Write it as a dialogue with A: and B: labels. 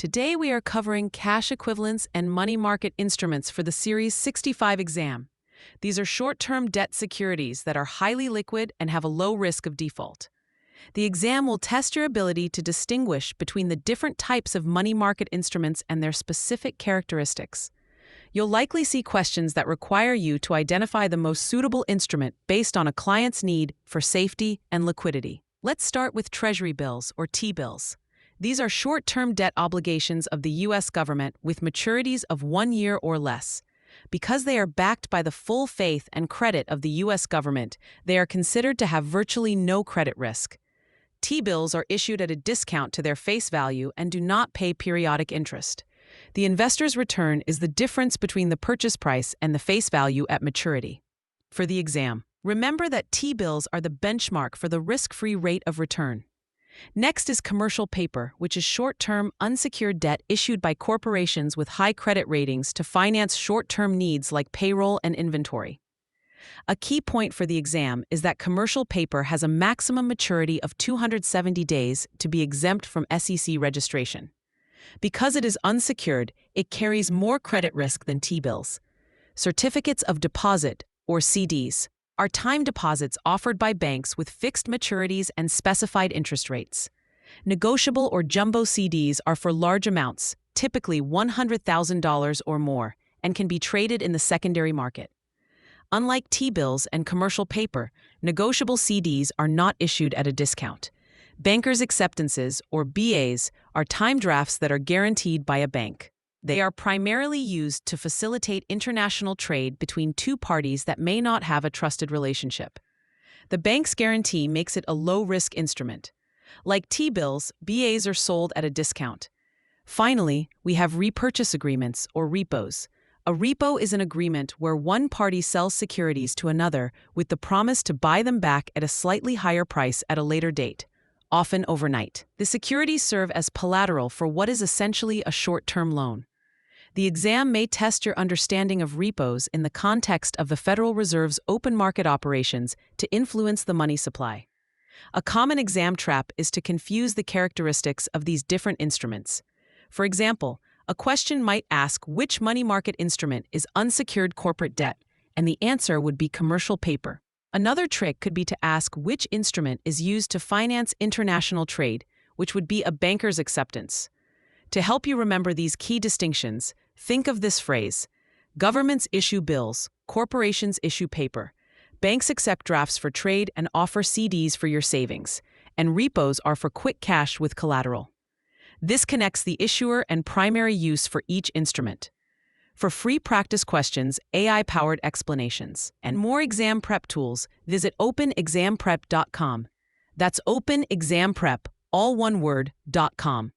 A: Today we are covering cash equivalents and money market instruments for the Series 65 exam. These are short-term debt securities that are highly liquid and have a low risk of default. The exam will test your ability to distinguish between the different types of money market instruments and their specific characteristics. You'll likely see questions that require you to identify the most suitable instrument based on a client's need for safety and liquidity. Let's start with Treasury bills, or T-bills. These are short-term debt obligations of the U.S. government with maturities of 1 year or less. Because they are backed by the full faith and credit of the U.S. government, they are considered to have virtually no credit risk. T-bills are issued at a discount to their face value and do not pay periodic interest. The investor's return is the difference between the purchase price and the face value at maturity. For the exam, remember that T-bills are the benchmark for the risk-free rate of return. Next is commercial paper, which is short-term, unsecured debt issued by corporations with high credit ratings to finance short-term needs like payroll and inventory. A key point for the exam is that commercial paper has a maximum maturity of 270 days to be exempt from SEC registration. Because it is unsecured, it carries more credit risk than T-bills. Certificates of deposit, or CDs, are time deposits offered by banks with fixed maturities and specified interest rates. Negotiable or jumbo CDs are for large amounts, typically $100,000 or more, and can be traded in the secondary market. Unlike T-bills and commercial paper, negotiable CDs are not issued at a discount. Bankers' acceptances, or BAs, are time drafts that are guaranteed by a bank. They are primarily used to facilitate international trade between two parties that may not have a trusted relationship. The bank's guarantee makes it a low-risk instrument. Like T-bills, BAs are sold at a discount. Finally, we have repurchase agreements, or repos. A repo is an agreement where one party sells securities to another with the promise to buy them back at a slightly higher price at a later date, often overnight. The securities serve as collateral for what is essentially a short-term loan. The exam may test your understanding of repos in the context of the Federal Reserve's open market operations to influence the money supply. A common exam trap is to confuse the characteristics of these different instruments. For example, a question might ask which money market instrument is unsecured corporate debt, and the answer would be commercial paper. Another trick could be to ask which instrument is used to finance international trade, which would be a banker's acceptance. To help you remember these key distinctions, think of this phrase: governments issue bills, corporations issue paper, banks accept drafts for trade and offer CDs for your savings, and repos are for quick cash with collateral. This connects the issuer and primary use for each instrument. For free practice questions, AI-powered explanations, and more exam prep tools, visit openexamprep.com. That's openexamprep, all one word, .com.